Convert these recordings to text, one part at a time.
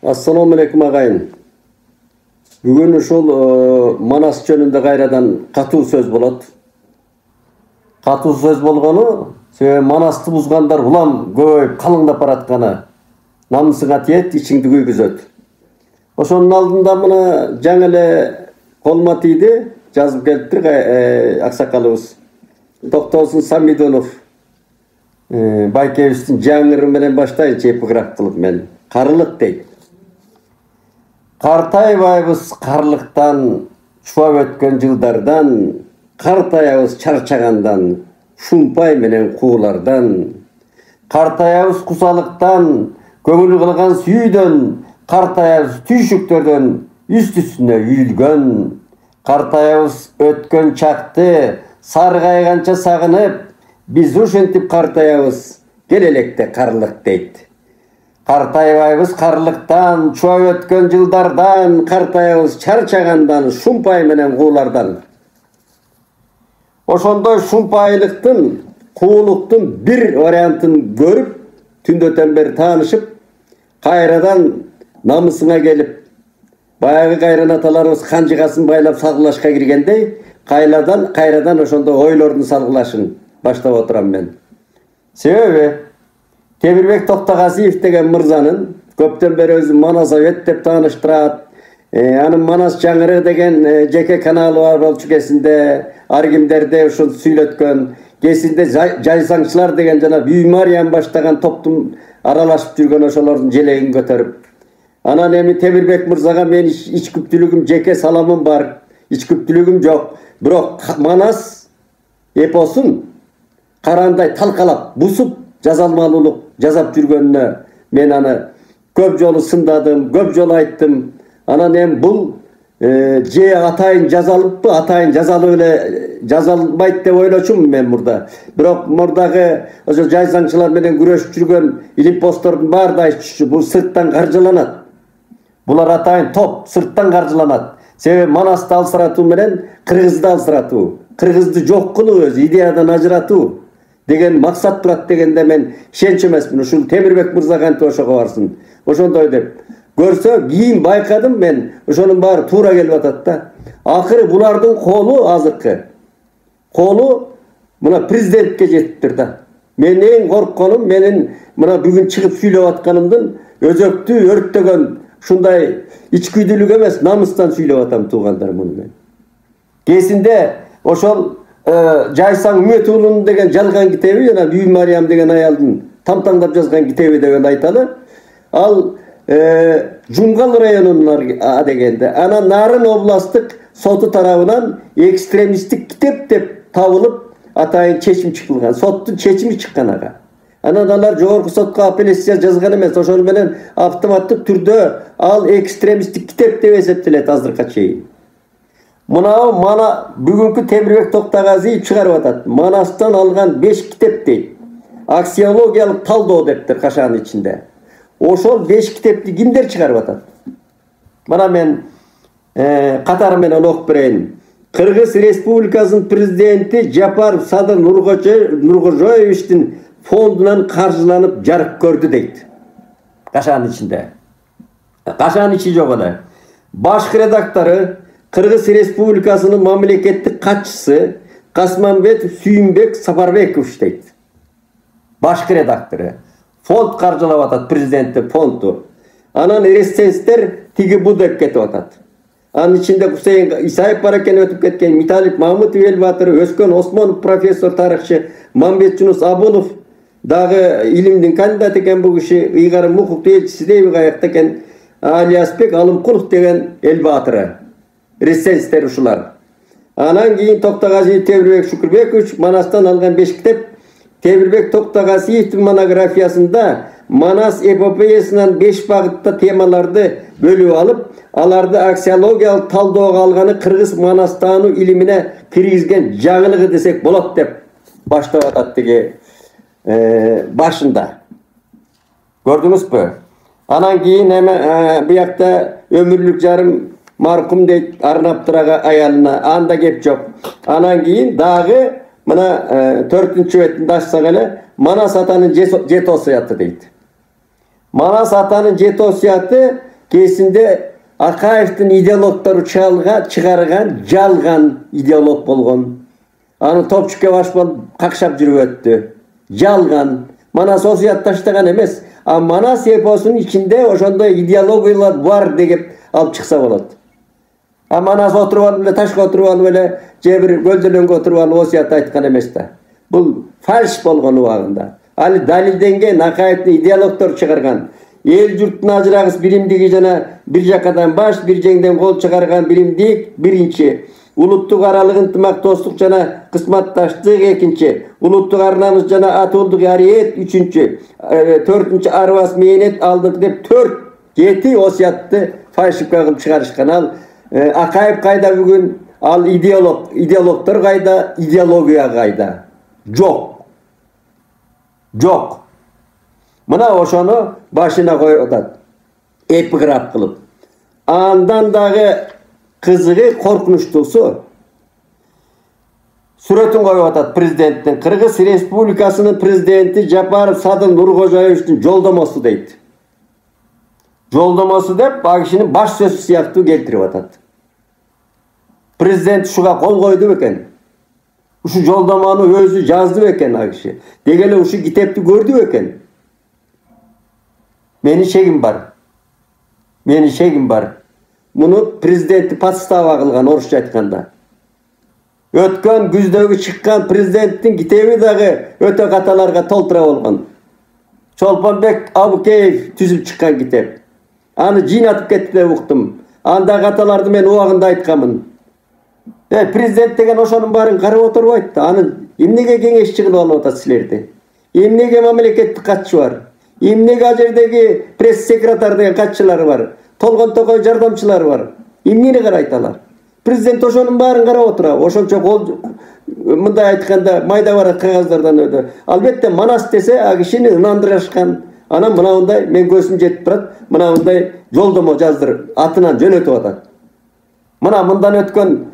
Assalamu alaikum agayın. Bugün uşul Manas jönünde gayradan katуу söz bolat. Katуу söz болгону себеби Манасты бузгандар улам көбөйүп калыңдап баратканы. Намысыңа тиет, ичиңди күйгүзөт. Ошонун алдында мына жаңы эле колума тийди, жазып келиптир аксакалыбыз. Токтосун Самидонов байкебиздин жаңыры менен баштайынчы эпиграф кылып мен. Карылык дейт. Картайбайбыз карлыктан, чуап өткөн жылдардан, картаябыз чарчагандан, шумпай менен куулардан, картаябыз кусалыктан, көңүл кылган сүйүүдөн, картаябыз түйшүктөрдөн үст-үстүнө үйүлгөн, картаябыз өткөн чакты саргайганча сагынып, биз ушинтип картаябыз, келелекте карлык дейт. Картайбайбыз карлыктан, чуап өткөн жылдардан, картаябыз чарчагандан, шумпай менен куулардан. Ошондой шумпайлыктын, куулуктун бир вариантын көрүп, түндөтөн бери таанышып, кайрадан намысыңа келип, баягы кайран аталарыбыз канжыгасын байлап салгылашка киргендей, кайрадан ошондой ойлордун салгылашын баштап отурам мен. Себеби Темирбек Токтогазиев деген мырзанын көптөн бери өзү Манас Совет деп тааныштырат. Анын Манас жаңыры деген жеке каналы бар болчу кезинде, аргимдерде ушул сүйлөткөн, кезинде жайсаңчылар деген жана Бүй Мариям баштаган топтун аралашып жүргөн ошолордун желегин көтөрүп. Анан эми Темирбек мырзага мен ич күптүүлүгүм, жеке саламым бар, ич күптүүлүгүм жок. Бирок Манас эпосун карандай талкалап, бусуп жазалмалуулук жазап жүргөнүнө мен аны көп жолу сындадым, көп жолу айттым. Анан эми бул же атайын жазалыппы, атайын жазалып эле жазалбайт деп ойлочумун мен мурда. Бирок мурдагы ошо жайсаңчылар менен күрөшүп жүргөн илимпоздордун баары да айтчу, бул сырттан каржыланат. Булар атайын топ, сырттан каржыланат. Себеби Манасты алсыратуу менен Кыргызды алсыратуу, Кыргызды жок кылуу, өзү идеядан ажыратуу деген максат турат дегенде мен ишенч эмесмин. Ушул Темирбек мырза кантип ошого барсын. Ошондой деп көрсө, кийин байкадым мен, ошонун баары туура келип атат да. Акыры булардын колу азыркы колу мына президентке жетиптир да. Мен эң коркконум, менин мына бүгүн чыгып сүйлөп атканымдын өзөктү өрттөгөн ушундай ичкүйдүүлүк эмес, намыстан сүйлөп атам туугандар муну мен. Кезинде ошол Жайсаң Үмөтуулунун деген жалган китеби, жана Бүй Мариям деген аялдын тамтаңдап жазган китеби деген айталы. Ал Жумгал районунун дегенде, анан Нарын областтык соту тарабынан экстремисттик китеп деп табылып, атайын чечим чыгылган. Соттун чечими чыккан ага. Анан алар жогорку сотко апелляция жазган эмес, ошону менен автоматтык түрдө ал экстремисттик китеп деп эсептелет азыркыга чейин. Мына бүгүнкү Темирбек Токтогазиев чыгарып атат. Манастан алган 5 китеп дейт. Аксиологиялык талдоо дептир кашанын ичинде. Ошол 5 китепти кимдер чыгарып атат? Мына мен катары менен окуп берейин. Кыргыз Республикасынын президенти Жапаров Садыр Нуркожоевичтин фондунан каржыланып жарык көрдү дейт. Кашанын ичинде. Кашанын ичи жок эле. Баш редактору Кыргыз Республикасынын мамлекеттик катчысы Касманбетов Сүйүнбек Сапарбеков дейт. Башкы редактору. Фонд каржылап атат, президенти фонду. Анан рецензиттер тиги бу деп кетип атат. Анын ичинде Хусейн Исаев бар экен, өтүп кеткен Миталип Мамытов Элбатыр, Өскөн Осмонов профессор тарыхчы, Мамбет Жунус Абулов дагы илимдин кандидаты экен бу киши, Ыйгарым укуктуу элчиси дейби каякта экен, Алиасбек Алымкулов деген Элбатыры. Рецензиттер ушулар. Анан кийин Токтогазиев Темирбек Шукурбекович Манастан алган 5 китеп. Темирбек Токтогазиевдин монографиясында Манас эпопеясынан 5 багытта темаларды бөлүп алып, аларды аксиологиялык талдоого алганы кыргыз Манастаану илимине киргизген жаңылыгы десек болот деп баштап атат тиги башында. Көрдүңүзбү? Анан кийин буякта өмүрлүк жарым маркум дейт Арнаптырага аялына, анда кеп жок. Анан кийин дагы мына 4-чү бетинде ачсак эле Манас атанын жети осуяты дейт. Манас атанын жети осуяты Kesinde Акаевдин идеологтору чыгарган жалган идеолог болгон. Аны топчукка башпан какшап жүрүп өттү. Жалган. Манас осуят таштаган эмес. А Манас эпосунун ичинде ошондой идеологиялар бар деп алып чыкса болот. А Манас отуруп алып эле ташка отуруп алып эле же бир көлдөлөнгө отуруп алып осуят айткан эмес да. Бул фальш болгон убагында. Али далилденген Акаевдин идеологтору чыгарган. Эл журттун ажырагыс биримдиги жана бир жакадан баш, бир жеңден кол чыгарган биримдик биринчи. Улуттук аралык ынтымактоостук жана кызматташтык экинчи. Улуттук ар-намыс жана атуулдук ариет үчүнчү. Төртүнчү арбас мээнет алдык деп 4-7 осуятты фальшивка кылып чыгарышкан. Ал Акаев кайда бүгүн? Ал идеологтор кайда? Идеология кайда? Жок. Жок. Мына ошону башына коюп атат. Эпиграф кылып. Андан дагы кызыгы коркунучтуусу сүрөтүн коюп атат президенттин. Кыргыз Республикасынын президенти Жапаров Садыр Нуркожоевичтин жолдомосу дейт. Жолдомосу деп ал кишинин баш сөзү сыяктуу келтирип атат. Президент ушуга кол койду бекен. Ушу жолдомону өзү жазды бекен ал киши. Деги эле ушу китепти көрдү бекен. Мени шегим бар. Мени шегим бар. Муну президенти подстава кылган, орусча айтканда. Өткөн күздөгү чыккан президенттин китеби дагы өтө каталарга толтура болгон. Чолпонбек Абукеев түзүп чыккан китеп. Аны жыйнатып кетти деп уктум. Анда каталарды мен убагында айтканмын. Президент деген ошонун баарын карап отурбайт да. Аны эмнеге кеңешчи кылып алып атат силерди? Эмнеге мамлекеттик катчы бар? Эмнеге ал жердеги пресс-секретарь деген катчылары бар? Толгон Токой жардамчылары бар. Эмнени карайт алар? Президент ошонун баарын карап отура. Ошончо кол мындай айтканда майда барат кагаздардан өтө. Албетте Манас десе а кишини ынандырышкан. Анан мынандай мен көзүм жетип турат. Мынандай жолдомо жаздырып атынан жөнөтүп атат. Мына мындан өткөн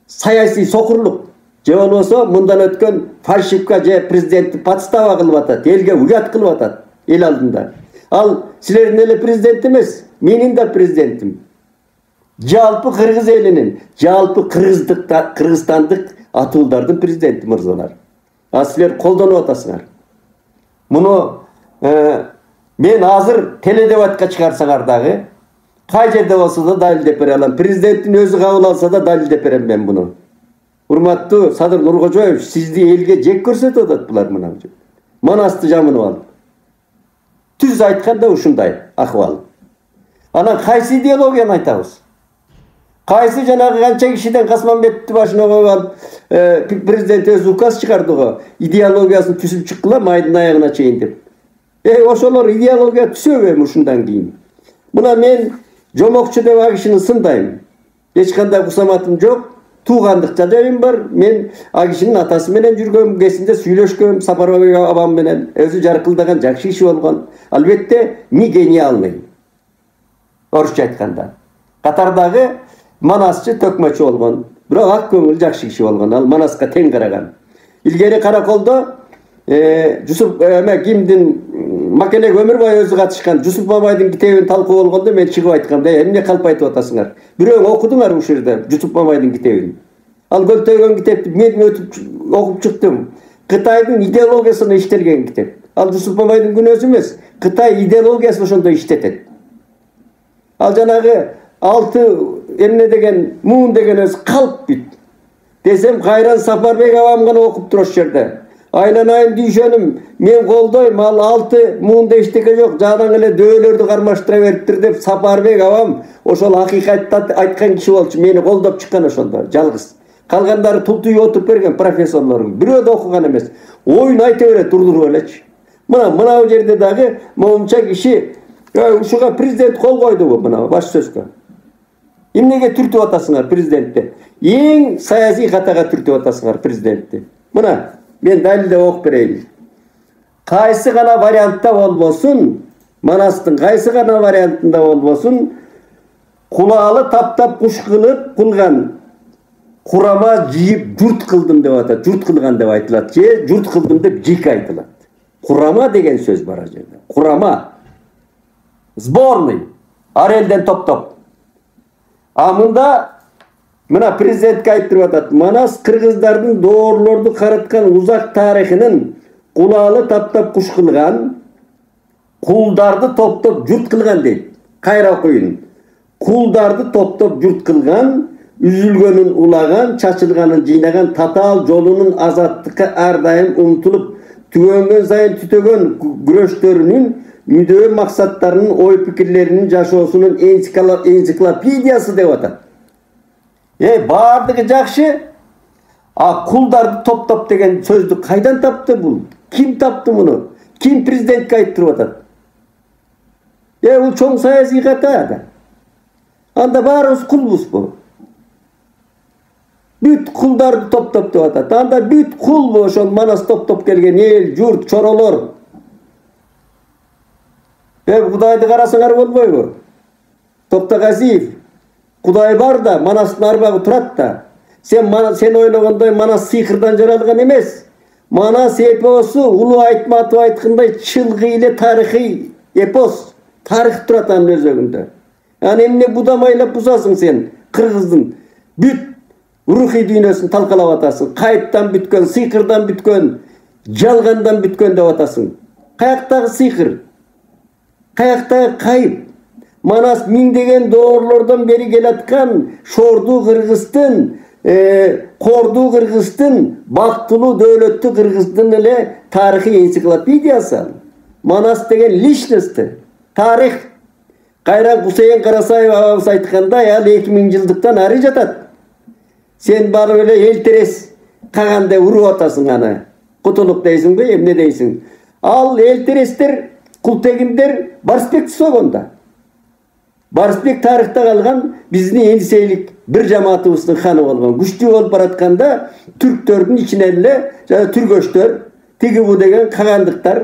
саясий сокурлук же болбосо мындан өткөн фальшивка же президентти подстава кылып атат, элге уят кылып атат эл алдында. Ал силердин эле президент эмес, менин да президентим. Жалпы кыргыз элинин, жалпы кыргызстандык атуулдардын президенти мырзалар. А силер колдонуп атасыңар. Муну мен азыр теледебатка чыгарсаңар дагы кай жерде болсо да далилдеп бере алам. Президенттин өзү кабыл алса да далилдеп берем мен буну. Урматтуу Садыр Нуркожоевич, сизди элге жек көрсөтүп атат булар мына. Манасты жамынып алып. Түз айтканда ушундай акыбал. Анан кайсы идеологияны айтабыз? Кайсы жанагы канча кишиден Касманбетти башына коюп алып, президент өзү указ чыгарды го, идеологиясын түзүп чыккыла майдын аягына чейин деп. Ошолор идеология түзөбү эми ушундан кийин? Мына мен жомокчу деп ал кишини сындайм. Эч кандай кусаматым жок. Туугандык жадабым бар. Мен ал кишинин атасы менен жүргөм, кезинде сүйлөшкөм, Сапарбек абам менен. Өзү жаркылдаган жакшы киши болгон. Албетте, не гениалный. Орусча айтканда. Катардагы Манасчы төкмөчү болгон. Бирок ак көңүл жакшы киши болгон. Ал Манаска тең караган. Илгери Караколдо Жусуп кимдин Макелек Өмүрбай өзү катышкан Жусуп Мамайдын китебин талкуу болгондо мен чыгып айткам, эмне калп айтып атасыңар? Бирөө окудуңар ушул жерде Жусуп Мамайдын китебин. Ал көлтөгөн китепти мен өтүп окуп чыктым. Кытайдын идеологиясына иштелген китеп. Ал Жусуп Мамайдын күнөөсү эмес, Кытай идеологиясы ошондо иштетет. Ал жанагы 6 эмне деген муун деген өзү калп бит. Десем Кайран Сапарбек абам гана окуп тур ошол жерде. Айланайын дүйшөнүм, мен колдойм, ал 6 муунда эчтеке жок, жадан эле дөөлөрдү кармаштыра бериптир деп Сапарбек абам ошол акыйкатты айткан киши болчу, мени колдоп чыккан ошондо, жалгыз. Калгандары тултуй отуруп берген профессорлору, бирөө да окуган эмес. Оюн айта берет турдуруп элечи. Мына жерде дагы моунча киши ушуга президент кол койдубу мына баш сөзгө. Эмнеге түртүп атасыңар президентти? Эң саясий катага түртүп атасыңар президентти. Мына мен далилдеп окуп берейин. Кайсы гана вариантта болбосун, Манастын кайсы гана вариантында болбосун, кулаалы таптап куш кылып кылган курама жийип журт кылдым деп атат. Журт кылган деп айтылат. Же журт кылдым деп жеке айтылат. Курама деген сөз бар жерде. Курама. Сборный. ар элден топтоп. Мында мына президентке айтып атат. Манас кыргыздардын доорлорду караткан узак тарыхынын кулаалы таптап куш кылган, кулдарды топтоп журт кылган дейт. Кайра окуйун. Кулдарды топтоп журт кылган, үзүлгөнүн улаган, чачылганын жыйнаган, татаал жолунун азаттыкка ар дайым умтулуп, түгөнгөн сайын түтөгөн күрөштөрүнүн мүдөө максаттарынын, ой пикирлеринин жашоосунун энциклопедиясы деп атат. Бардыгы жакшы. Кулдарды топтоп деген сөздү кайдан тапты бул? Ким тапты муну? Ким президентке айтып атат? Бул чоң саясий ката. Анда баарыбыз кулбуз бу. Бүт кулдарды топтоп деп атат. Анда бүт кул ошол Манас топтоп келген эл, журт, чоролор. Кудайды карасаңар болбойбу? Токтогазиев, Кудай бар да, Манастын арбагы турат да. Сен ойлогондой Манас сыйкырдан жаралган эмес. Манас эпосу Улуу Айтматов айткандай чылгы эле тарыхый эпос. Тарых турат анын өзөгүндө. Эмне будамайлап бузасың сен кыргыздын бүт рухий дүйнөсүн талкалап атасың. Кайыптан бүткөн, сыйкырдан бүткөн, жалгандан бүткөн деп атасың. Каяктагы сыйкыр? Каяктагы кайып? Манас миңдеген доорлордон бери келаткан шордуу Кыргыздын, кордуу Кыргыздын, бактылуу дөөлөттүү Кыргыздын эле тарыхый энциклопедиясы. Манас деген личности, тарих. Кайра Гусейн Карасаев абабыз айткандай, ал 2000 жылдыктан ары жатат. Сен барып эле элтерес кагандай уруп атасың аны. Кутулук дейсиңби, эмне дейсиң? Ал элтерестер, култегиндер Барысбекти сойгонда. Барысбек тарыхта калган биздин энисейлик бир жамаатыбыздын ханы болгон. Күчтүү болуп баратканда түрктөрдүн ичинен эле түргөчтөр, тиги бу деген кагандыктар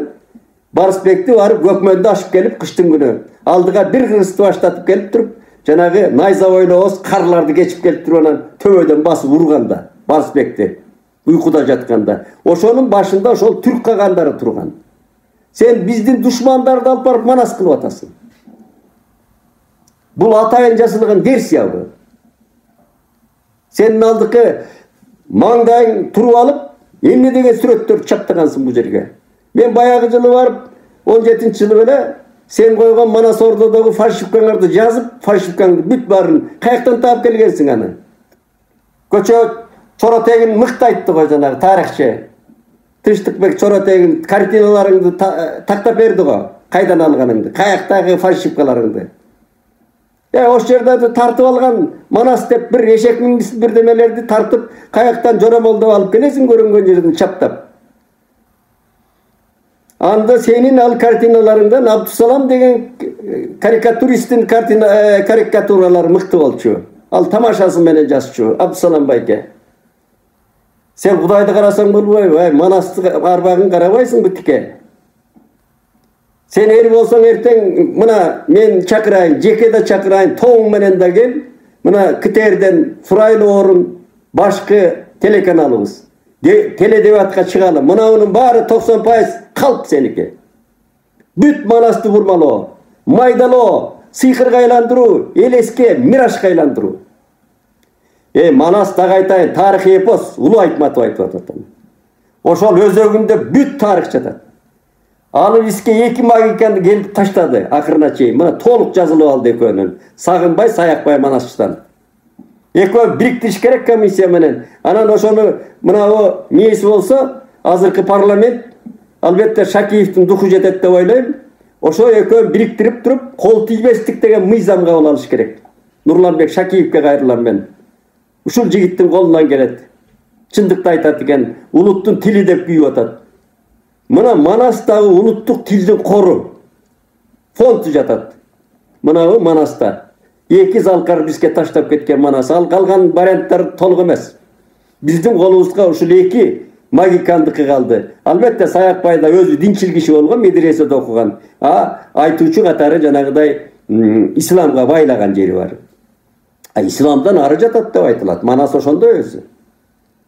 Барысбекти барып көкмөндү ашып келип кыштын күнү алдыга бир кыргызды баштатып келип туруп, жанагы найза бойлоос карларды кечип келип туруп анан төбөдөн басып урганда Барысбекти уйкуда жатканда. Ошонун башында ошол түрк кагандары турган. Сен биздин душмандарды алып барып Манас кылып атасың. Бул атайын жасалган версия бу. Сенин алдыкы маңдайың туруп алып, эмне деген сүрөттөрдү чаптагансың бул жерге. Мен баягы жылы барып, 17-жылы эле сен койгон Манас ордодогу фальшивкаңарды жазып, фальшивкаңды бүт барын каяктан таап келгенсиң аны? Көчө Чоротегин мыкты айтты го жанагы тарыхчы. Тынчтыкбек Чоротегин картиналарыңды тактап берди го. Кайдан алганыңды, каяктагы фальшивкаларыңды. Ош жерде тартып алган Манас деп бир эшек мингис бирдемелерди тартып, каяктан жоромолдоп алып келесиң көрүнгөн жерден чаптап. Анда сенин ал картиналарыңдан Абдусалам деген карикатуристтин карикатуралары мыкты болчу. Ал тамашасы менен жазчу Абдусалам байке. Сен Кудайды карасаң болбойбу? Манасты арбагын карабайсың бутике. Сен эр болсоң эртең мына мен чакырайын, жеке да чакырайын, тоң менен да кел. Мына КТРден сурайлы орун башкы телеканалыбыз. Теледебатка чыгалы. Мынанын баары 90% калп сеники. Бүт Манасты бурмалоо, майдалоо, сыйкырга айландыруу, элеске, мирашка айландыруу. Манас дагы айтайын, тарыхый эпос Улуу Айтматов айтып атат. Ошол өзөгүндө бүт тарых жатат. Аны бизге 2 магиканды келип таштады акырына чейин. Мына толук жазылып алды экөөнүн. Сагынбай, Саякбай Манасчыдан. Экөө бириктириш керек комиссия менен. Анан ошону мына мээси болсо, азыркы парламент албетте Шакиевдин духу жетет деп ойлойм. Ошо экөөн бириктирип туруп, кол тийбестик деген мыйзам кабыл алыш керек. Нурланбек Шакиевке кайрылам мен. Ушул жигиттин колунан келет. Чындыкты айтат экен, улуттун тили деп күйүп атат. Мына Манастагы улуттук тилдин кору фонду жатат. Мына Манаста 2 залкар бизге таштап кеткен Манас. Ал калган варианттар толук эмес. Биздин колубузга ушул 2 магикандыкы калды. Албетте Саякбайда өзү динчил киши болгон, медреседе окуган. Айтуучу катары жанагыдай исламга байлаган жери бар. Исламдан ары жатат деп айтылат. Манас ошондой өзү.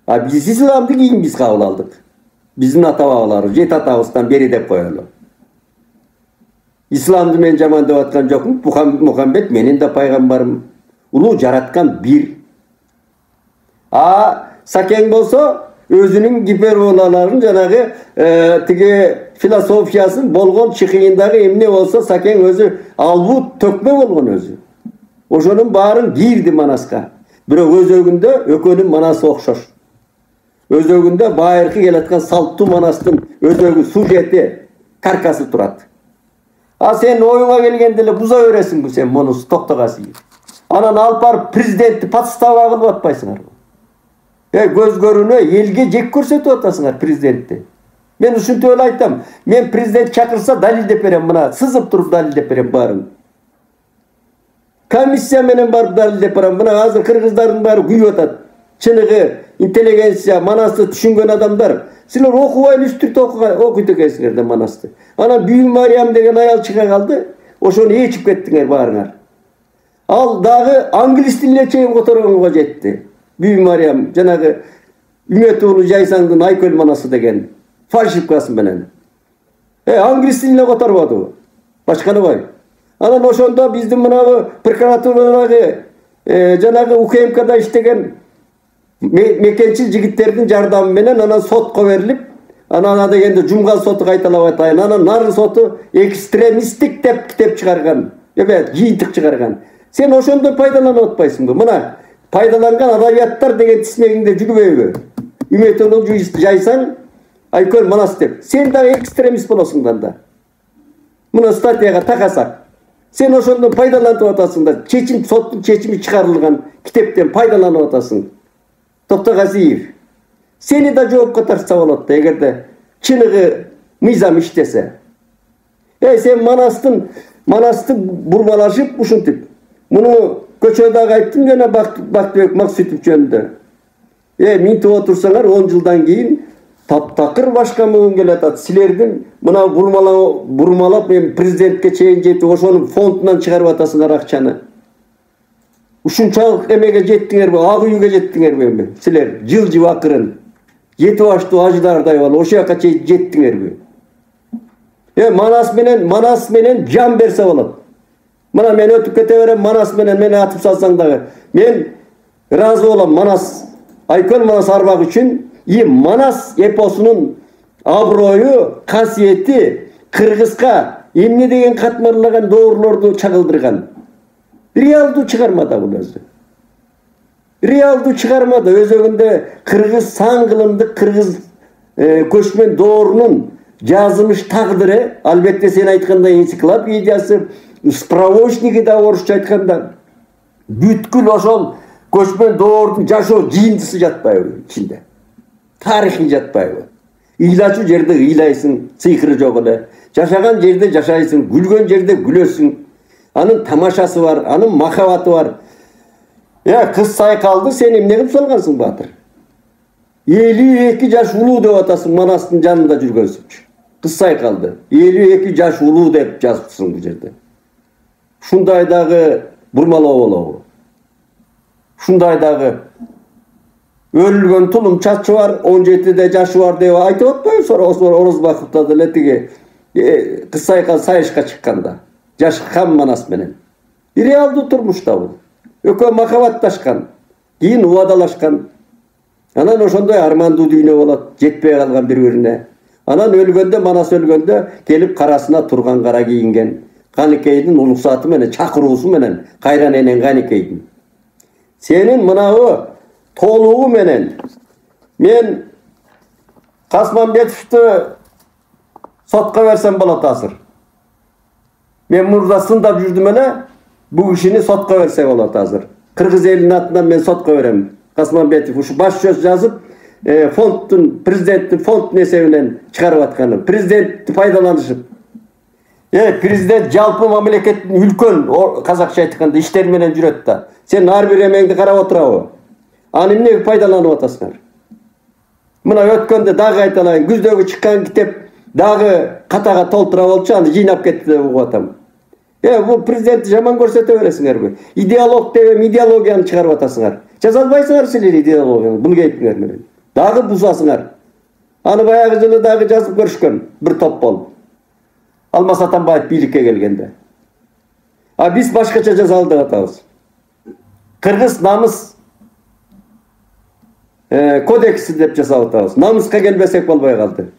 Биз исламды кийин биз кабыл алдык. Биздин ата-бабалар 7 атабыздан бери деп коелу. İslamды men жаман деп аткан жокмун. Muhammed менин да пайгамбарым. Улуу жараткан бир. Сакен болсо өзүнүн гиперболаларын жанагы тиги философиясын болгон чыгыйындагы эмне болсо Сакен өзү албу төкмө болгон өзү. Ошонун баарын кийирди манаска. Бирок өзөгүндө экөөнүн манасы окшош. Өзөгүндө байыркы келаткан салттуу манастын өзөгү сюжети каркасы турат. Сен оюңа келгенде эле буза бересиңби сен мунусу токтогасың. Анан алып барып президентти подстава кылып атпайсыңарбы? Көз көрүүнө элге жек көрсөтүп атасыңар президентти. Мен ушинтип эле айтам. Мен президент чакырса далилдеп берем, мына сызып туруп далилдеп берем баарын. Комиссия менен барып далилдеп берем. Мына азыр кыргыздардын баары күйүп атат. Чыныгы интеллигенция, манасты түшүнгөн адамдар. Силер окубай үстүртө окуйт экенсиңер да манасты. Анан Бүйү Мариям деген аял чыга калды. Ошону ээчип кеттиңер баарыңар. Ал дагы англис тилине чейин которгонго жетти. Бүйү Мариям жанагы Үмөтуулу Жайсаңдын Айкөл манасы деген фальшивкасы менен. Англис тилине которбоду. Башканы бай. Анан ошондо биздин мынагы прокуратурадагы жанагы УКМКда иштеген мекенчил жигиттердин жардамы менен анан сотко берилип, анан дегенде жумган соту кайталап атайын. Анан нарын соту экстремисттик деп китеп чыгарган. Жыйынтык чыгарган. Сен ошондой пайдаланып атпайсыңбы? Мына пайдаланган адабияттар деген тисмегиңде жүрбөйбү? Үмөтөлүү Жайсаң, Айкөл манас деп. Сен дагы экстремист болосуң да. Мына статьяга такасак. Сен ошондон пайдаланып атасың да. Соттун чечими чыгарылган китептен пайдаланып атасың. Токтогазиев. Сени да жоопко тартса болот да, эгерде чыныгы мыйзам иштесе. Сен манасты бурмалашып ушинтип. Муну көчөдөгү айттым жана Бактыбек Максутов жөнүндө. Минтип отурсаңар 10 жылдан кийин таптакыр башка мөң келатат. Силердин мына бурмалап мен президентке чейин жетип ошонун фондунан чыгарып атасыңар акчаны. Ушунчалык эмеге жеттиңерби? Ак үйгө жеттиңерби? Силер жылжып акырын жети баштуу аждардай болуп ошол жака чейин жеттиңерби? Манас менен жан берсе болот. Мына мен өтүп кете берем, манас менен мени атып салсаң дагы мен ыраазы болом. Манас, Айкөл манас арбак үчүн манас эпосунун аброю, касиети кыргызга эмне деген катмарлаган доорлорду чагылдырган. Реалдуу чыгармада бул өзү. Реалдуу чыгармада өзөгүндө кыргыз сан кылымдык кыргыз көчмөн доорунун жазылмыш тагдыры, албетте сен айткандай энциклопедиясы, справочниги да орусча айтканда бүткүл ошол көчмөн доордун жашоо жыйынтысы жатпайбы ичинде? Тарыхы жатпайбы? Ыйлачу жерде ыйлайсың, сыйкыры жок эле. Жашаган жерде жашайсың, күлгөн жерде күлөсүң. Анын тамашасы бар, анын махабаты бар. Кыз сайкалды, сен эмне кылып салгансың батыр? 52 жаш улуу деп атасың манастын жанында жүргөнсүңчү. Кыз сайкалды. 52 жаш улуу деп жазыпсың бул жерде. Ушундай дагы бурмалоо болобу? Ушундай дагы өлүлгөн тулум чачы бар, 17 жашы бар деп айтып атпайбы? Орозбаковдо деле тиги кыз сайкал сайышка чыкканда. Жашкан манас менен. Реалдуу турмушта бул. Экөө махабатташкан, кийин убадалашкан. Анан ошондой армандуу дүйнө болот, жетпей калган бири-бирине. Анан өлгөндө, манас өлгөндө келип карасына турган кара кийинген. Каныкейдин улуксаты менен, чакыруусу менен, кайран энен Каныкейдин. Сенин мынабы толугу менен мен Касманбетовду сотко берсем болот азыр. Мен мурда сындап жүрдүм эле, бул кишини сотко берсе болот азыр. Кыргыз элинин атынан мен сотко берем. Касманбетов ушу баш сөз жазып, президенттин фонддун эсебинен чыгарып атканы. Президентти пайдаланышып. Президент жалпы мамлекеттин үлкөн, казакча айтканда, иштер менен жүрөт да. Сен ар бир эмеңди карап отурабы? Аны эмнеге пайдаланып атасыңар? Мына өткөндө дагы айталайын, күздөгү чыккан китеп дагы катага толтура болчу, аны жыйнап кетти деп угуп атам. Бул президентти жаман көрсөтө бересиңерби? Идеолог деп идеологияны чыгарып атасыңар. Жаза албайсыңар силер идеологияны, бул кейпиңер менен. Дагы бузасыңар. Аны баягы жылы дагы жазып көрүшкөн бир топ болуп. Almas Atambayev biйликке келгенде. А биз башкача жазалы деп атабыз. Кыргыз намыс кодекси деп жасап атабыз. Намыска келбесек болбой калды.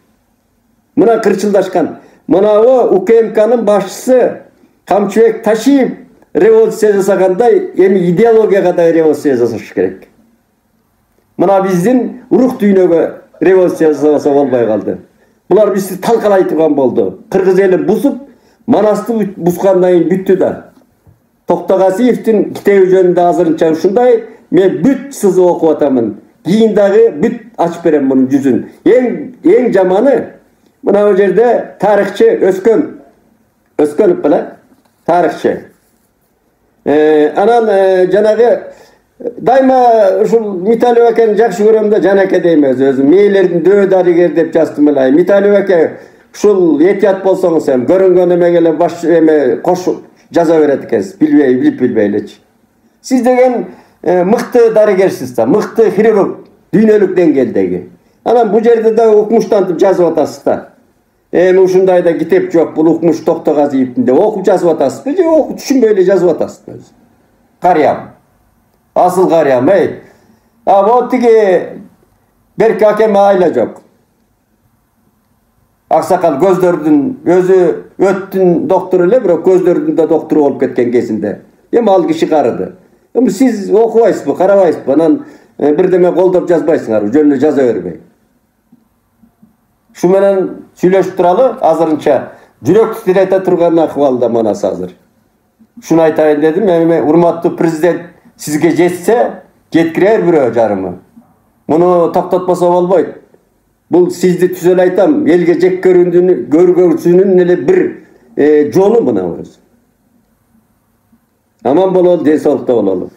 Мына кырчылдашкан, мына УКМКнын башчысы Камчыбек Ташиев революция жасагандай, эми идеологияга да революция жасаш керек. Мына биздин рух дүйнөгө революция жасаса болбой калды. Булар бизди талкалай турган болду. Кыргыз эли бузуп, Манасты бузгандан кийин бүттү да. Токтогасиевдин китеби жөнүндө азырынча ушундай, мен бүт сызып окуп атамын. Кийин дагы бүт ачып берем мунун жүзүн. Эң жаманы мына бу жерде тарыхчы Өскөнов беле тарыхчы. Анан жанагы дайма ушул Миталиев акени жакшы көрөм да, Жанаке дейм өзүм. Мээлердин дөө дарыгер деп жаздым эле. Миталиев аке ушул этият болсоңуз эми көрүнгөн эмеге эле баш эме кош жаза берет экенсиз, билип билбей элечи. Сиз деген мыкты дарыгерсиз да, мыкты хирург дүйнөлүк деңгээлдеги. Анан бу жерде да укмуштантып жазып атасыз да. Эми ушундай да китеп жок, бул укмуш Токтогазиевдин деп окуп жазып атасызбы же окуп түшүнбөй эле жазып атасызбы? Карыям. Asıl karıyam ey. Ama tigi Berke hakeme ayla yok. Aksakal gözlördün özü öttün doktoru ile bırak gözlördün de doktoru olup ketken kesinde. Hem al kişi karıdı. Ama siz okuvaysız mı, karavaysız mı? Anan bir deme koldup yazbaysınlar. Jönlü jaza vermey. Şu menen süйлөшүп turalı azırınça. Жүрөк титирете турган акыбалда манасы азыр. Şunu aytayын dedim. Урматтуу президент sizge жетсе, жеткирер бирөө жарымы. Муну токтотпосо болбойт. Бул сизди түзөлө айтам, элге жек көргөнүнүн эле бир жолу мына өзү. Аман бололу, ден соолукта бололу.